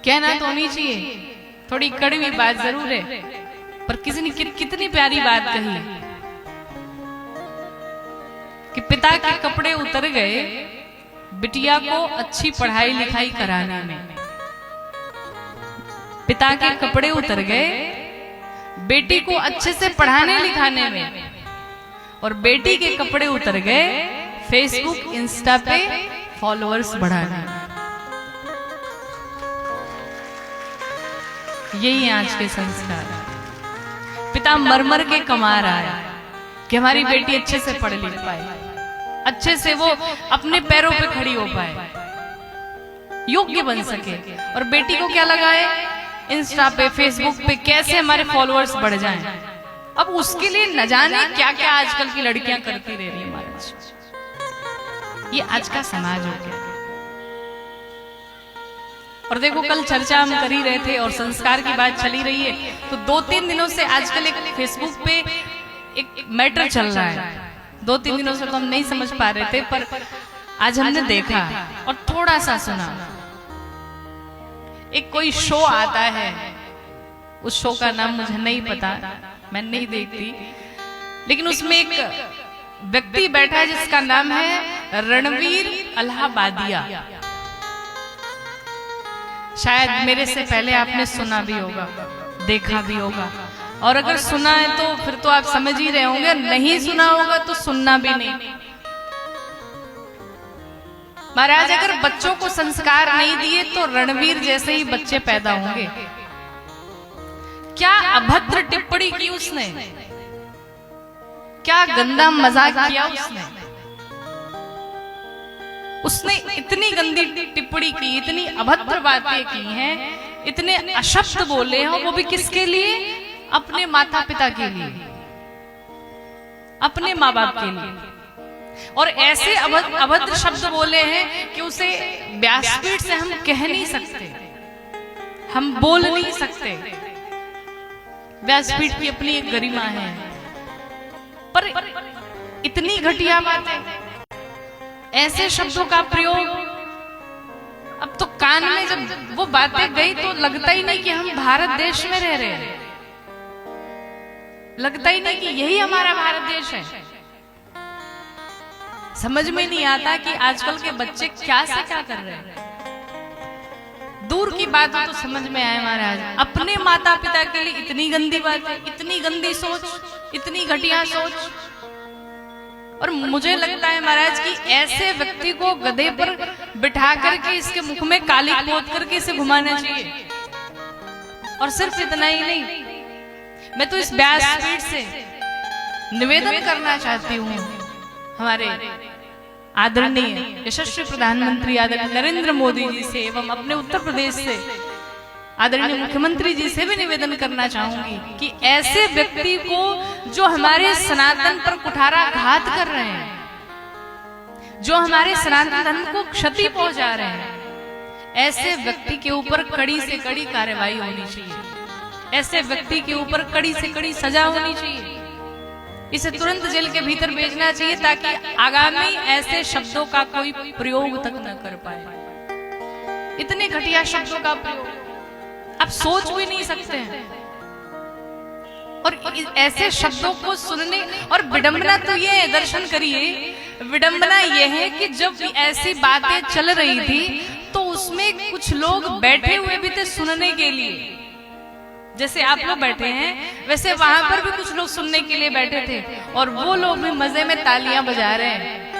कहना तो नहीं चाहिए, थोड़ी कड़वी बात जरूर है, पर किसी ने कितनी प्यारी बात कही कि पिता के कपड़े उतर गए बिटिया को अच्छी पढ़ाई लिखाई कराने में। पिता के कपड़े उतर गए बेटी को अच्छे से पढ़ाने लिखाने में, और बेटी के कपड़े उतर गए फेसबुक इंस्टा पे फॉलोअर्स बढ़ाने में। यही है आज के संस्कार। पिता मर मर के कमा रहा है कि हमारी बेटी अच्छे से पढ़ लिख पाए, अच्छे से वो अपने पैरों पे खड़ी हो पाए, योग्य बन सके। और बेटी को क्या लगा है, इंस्टा पे फेसबुक पे कैसे हमारे फॉलोअर्स बढ़ जाएं। अब उसके लिए न जाने क्या क्या आजकल की लड़कियां करती रह रही है महाराज। ये आज का समाज हो गया। और देखो कल चर्चा हम कर ही रहे थे और संस्कार की बात चली रही है, तो 2-3 दिनों से आजकल एक फेसबुक पे एक मैटर चल रहा है। 2-3 दिनों से तो हम नहीं समझ पा रहे थे, पर आज हमने देखा और थोड़ा सा सुना। एक कोई शो आता है, उस शो का नाम मुझे नहीं पता, मैं नहीं देखती, लेकिन उसमें एक व्यक्ति बैठा है जिसका नाम है रणवीर अलाहाबादिया। शायद मेरे से पहले आपने सुना भी होगा, देखा भी होगा, और अगर सुना है तो फिर तो आप समझ ही रहे होंगे, नहीं सुना होगा तो सुनना भी नहीं। महाराज अगर बच्चों को संस्कार नहीं दिए तो रणवीर जैसे ही बच्चे पैदा होंगे। क्या अभद्र टिप्पणी की उसने, क्या गंदा मजाक किया उसने इतनी गंदी टिप्पणी की, इतनी अभद्र बातें की हैं, इतने अशब्द बोले हैं, वो भी किसके लिए, अपने माता पिता के लिए, अपने माँ बाप के लिए। और ऐसे अभद्र शब्द बोले हैं कि उसे व्यासपीठ से हम कह नहीं सकते, हम बोल नहीं सकते। व्यासपीठ की अपनी एक गरिमा है, पर इतनी घटिया बातें, ऐसे शब्दों का प्रयोग। अब तो कान में जब वो बातें गई तो लगता ही नहीं कि हम भारत देश में रह रहे हैं, लगता ही नहीं कि यही हमारा भारत देश है। समझ में नहीं आता कि आजकल के बच्चे क्या से क्या कर रहे हैं। दूर की बात हो तो समझ में आए महाराज, अपने माता पिता के लिए इतनी गंदी बातें, इतनी गंदी सोच, इतनी घटिया सोच। और मुझे लगता है महाराज कि ऐसे व्यक्ति को गधे पर बिठा करके इसके मुख में काली पोत करके इसे घुमाना चाहिए। और सिर्फ इतना ही नहीं, मैं तो इस व्यासपीठ से निवेदन करना चाहती हूँ हमारे आदरणीय यशस्वी प्रधानमंत्री आदरणीय नरेंद्र मोदी जी से एवं अपने उत्तर प्रदेश से आदरणीय मुख्यमंत्री जी से भी निवेदन करना चाहूंगी कि ऐसे व्यक्ति को जो हमारे सनातन पर कुठारा घात कर रहे हैं, जो हमारे सनातन धर्म को क्षति पहुंचा रहे हैं, ऐसे व्यक्ति के ऊपर कड़ी से कड़ी कार्रवाई होनी चाहिए। ऐसे व्यक्ति के ऊपर कड़ी से कड़ी सजा होनी चाहिए। इसे तुरंत जेल के भीतर भेजना चाहिए ताकि आगामी ऐसे शब्दों का कोई प्रयोग तक न कर पाए। इतने घटिया शब्दों का प्रयोग आप सोच भी नहीं सकते हैं। और ऐसे शब्दों को सुनने, और विडंबना तो ये है, दर्शन करिए, विडंबना ये है कि जब ऐसी बातें चल रही थी तो उसमें कुछ लोग बैठे हुए भी थे सुनने के लिए। जैसे आप लोग बैठे हैं वैसे वहां पर भी कुछ लोग सुनने के लिए बैठे थे, और वो लोग भी मजे में तालियां बजा रहे हैं।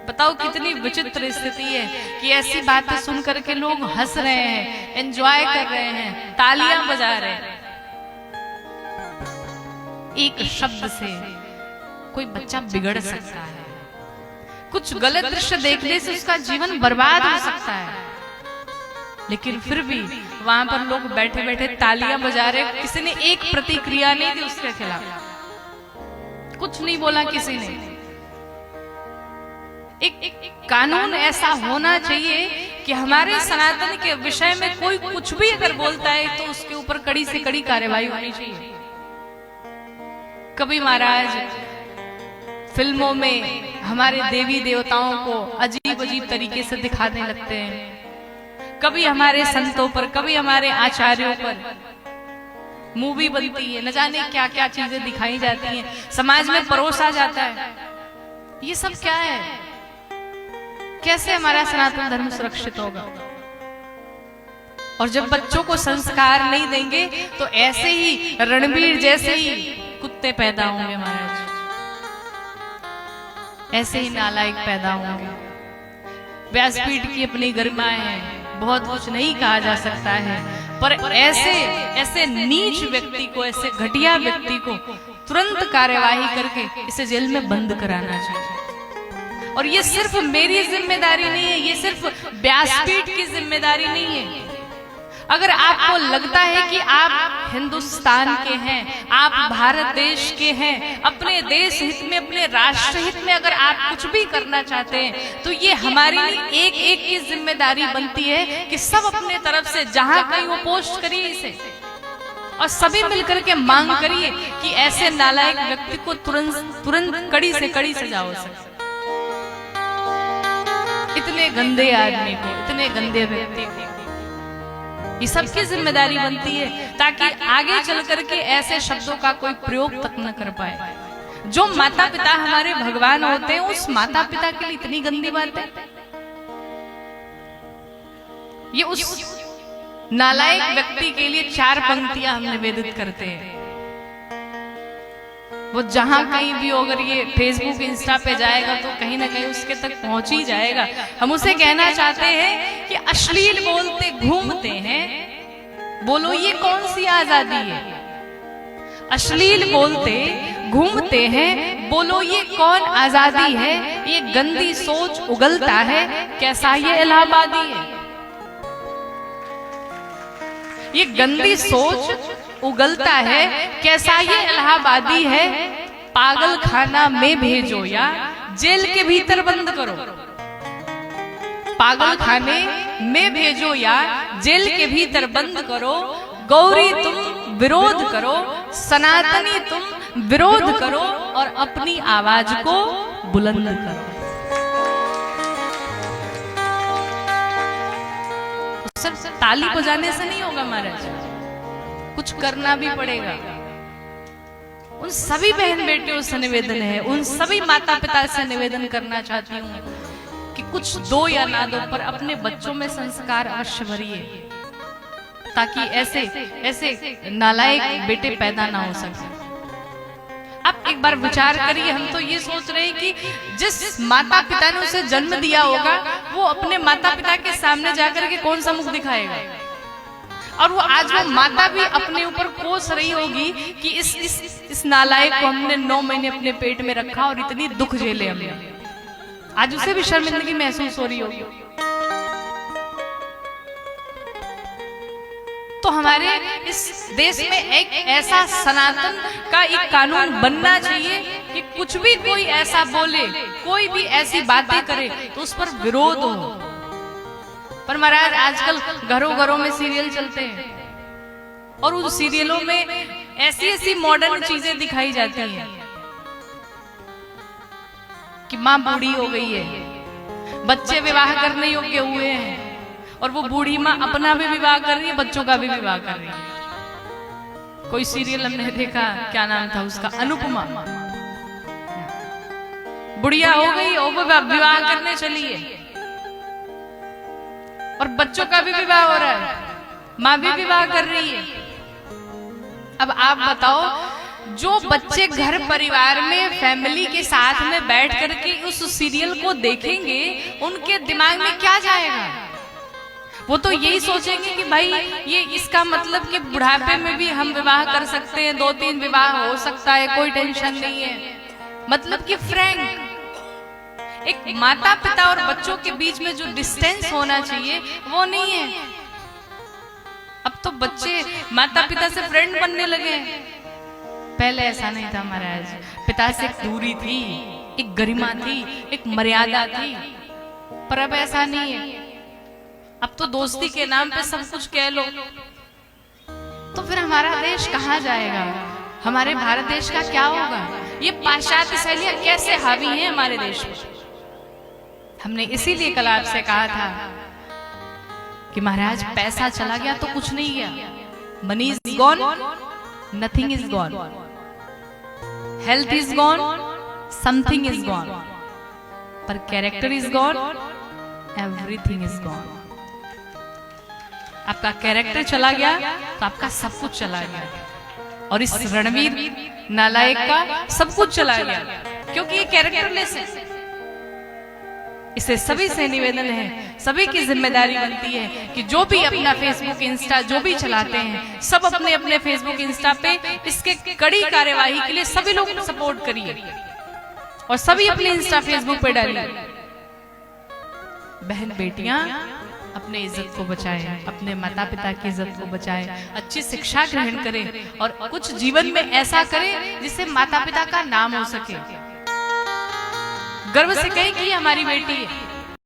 बताओ कितनी विचित्र स्थिति है कि ऐसी बातें सुन करके लोग हंस रहे हैं, एंजॉय कर रहे हैं, तालियां बजा रहे हैं। एक शब्द से कोई बच्चा बिगड़ सकता है, कुछ गलत दृश्य देखने से उसका जीवन बर्बाद हो सकता है, लेकिन फिर भी वहां पर लोग बैठे बैठे तालियां बजा रहे। किसी ने एक प्रतिक्रिया नहीं दी उसके खिलाफ, कुछ नहीं बोला किसी ने। एक कानून ऐसा होना चाहिए कि हमारे सनातन के विषय में कोई कुछ भी अगर बोलता है तो उसके ऊपर कड़ी से कड़ी कार्रवाई होनी चाहिए। कभी महाराज फिल्मों में हमारे देवी देवताओं को अजीब अजीब तरीके से दिखाने लगते हैं, कभी हमारे संतों पर, कभी हमारे आचार्यों पर मूवी बनती है, न जाने क्या क्या चीजें दिखाई जाती हैं, समाज में परोसा जाता है। ये सब क्या है? कैसे हमारा सनातन धर्म सुरक्षित होगा? और जब बच्चों को संस्कार नहीं देंगे तो ऐसे ही रणबीर जैसे ही कुत्ते पैदा होंगे महाराज, ऐसे ही नालायक पैदा होंगे। व्यासपीठ की अपनी गरिमाएं हैं, बहुत कुछ नहीं कहा जा सकता है, पर ऐसे नीच व्यक्ति को, ऐसे घटिया व्यक्ति को तुरंत कार्यवाही करके इसे जेल में बंद कराना चाहिए। और ये सिर्फ मेरी जिम्मेदारी नहीं है, ये सिर्फ व्यासपीठ की जिम्मेदारी नहीं है। अगर आपको लगता है कि आप हिंदुस्तान के हैं, आप भारत देश के हैं, अपने देश हित में, अपने राष्ट्र हित में अगर आप कुछ भी करना चाहते हैं, तो ये हमारी एक एक की जिम्मेदारी बनती है कि सब अपने तरफ से जहां कहीं वो पोस्ट करिए इसे, और सभी मिलकर के मांग करिए कि ऐसे नालायक व्यक्ति को तुरंत कड़ी से कड़ी सजा हो सके। इतने गंदे आदमी को, इतने गंदे व्यक्ति को, ये सबकी जिम्मेदारी बनती है ताकि आगे चल करके ऐसे शब्दों का कोई प्रयोग तक न कर पाए। जो माता पिता हमारे भगवान होते हैं, उस माता पिता के लिए इतनी गंदी बात है। ये उस नालायक व्यक्ति के लिए 4 पंक्तियां हम निवेदित करते हैं। वो जहां कहीं भी हो, अगर ये फेसबुक इंस्टा पे जाएगा तो कहीं ना कहीं उसके तक पहुंच ही जाएगा। हम उसे कहना चाहते हैं कि अश्लील बोलते घूमते हैं, बोलो ये कौन सी आजादी है? अश्लील बोलते घूमते हैं, बोलो ये कौन आजादी है? ये गंदी सोच उगलता है, कैसा ये इलाहाबादी है? ये गंदी सोच उगलता है, कैसा ये इलाहाबादी है? पागल खाना में भेजो या जेल के भीतर बंद करो। पागल खाने में भेजो या जेल के भीतर बंद करो। गौरी तुम विरोध करो, सनातनी तुम विरोध करो, और अपनी आवाज को बुलंद करो। सिर्फ ताली बजाने से नहीं होगा महाराज, कुछ करना भी पड़ेगा। उन सभी बहन बेटियों से निवेदन है, उन सभी माता पिता से निवेदन करना चाहती हूँ कि कुछ दो या ना दो, पर अपने बच्चों में संस्कार अवश्य भरिए, ताकि ऐसे नालायक बेटे पैदा ना हो सके। आप एक बार विचार करिए, हम तो ये सोच रहे हैं कि जिस माता पिता ने उसे जन्म दिया होगा, वो अपने माता पिता के सामने जाकर के कौन सा मुख दिखाएगा? और वो आज वो माता भी अपने ऊपर कोस रही होगी कि इस नालायक को हमने 9 महीने अपने पेट में रखा और इतनी दुख झेले हमने। आज उसे भी शर्मिंदगी महसूस हो रही होगी। तो हमारे इस देश में एक ऐसा सनातन का एक कानून बनना चाहिए कि कुछ भी कोई ऐसा बोले, कोई भी ऐसी बातें करे तो उस पर विरोध हो। पर महाराज आजकल घरों घरों में सीरियल चलते हैं, और उन सीरियलों में ऐसी ऐसी मॉडर्न चीजें दिखाई जाती हैं कि माँ बूढ़ी हो गई है, बच्चे विवाह करने योग्य हुए हैं, और वो बूढ़ी माँ अपना भी विवाह कर रही है, बच्चों का भी विवाह कर रही है। कोई सीरियल हमने देखा, क्या नाम था उसका, अनुपमा। बुढ़िया हो गई और वो विवाह करने चली है, और बच्चों का भी विवाह हो रहा है, माँ भी विवाह कर रही है। अब आप बताओ, जो बच्चे घर परिवार में फैमिली के साथ में बैठ करके उस सीरियल को देखेंगे, उनके दिमाग में क्या जाएगा? वो तो यही सोचेंगे कि भाई ये इसका मतलब कि बुढ़ापे में भी हम विवाह कर सकते हैं, 2-3 विवाह हो सकता है, कोई टेंशन नहीं है। मतलब कि फ्रैंक एक माता पिता और बच्चों के बीच में जो डिस्टेंस होना चाहिए वो नहीं है। अब तो बच्चे माता पिता से फ्रेंड बनने लगे। पहले ऐसा नहीं था महाराज, पिता से एक दूरी थी, एक गरिमा थी, एक मर्यादा थी, पर अब ऐसा नहीं है। अब तो दोस्ती के नाम पे सब कुछ कह लो। तो फिर हमारा देश कहाँ जाएगा? हमारे भारत देश का क्या होगा? ये पाश्चात्य शैलियां कैसे हावी हैं हमारे देश में? हमने इसीलिए कल आपसे कहा था कि महाराज पैसा चला गया तो कुछ नहीं गया, money is gone, nothing is gone, health is gone, something is gone, पर character is gone, everything is gone. आपका कैरेक्टर चला गया तो आपका सब कुछ चला गया, और इस रणवीर नालायक का सब कुछ चला गया, क्योंकि ये कैरेक्टरलेस है। इसे सभी से निवेदन है, सभी की जिम्मेदारी बनती है कि जो भी अपना फेसबुक इंस्टा जो भी चलाते हैं, सब अपने अपने फेसबुक इंस्टा पे इसके कड़ी कार्यवाही के लिए सभी लोग सपोर्ट करिए, और सभी अपने इंस्टा फेसबुक पे डालिए। बहन बेटियां अपने इज्जत को बचाएं, अपने माता पिता की इज्जत को बचाएं, अच्छी शिक्षा ग्रहण करें, और कुछ जीवन में ऐसा करें जिससे माता पिता का नाम हो सके, गर्व से कहें कि हमारी बेटी है।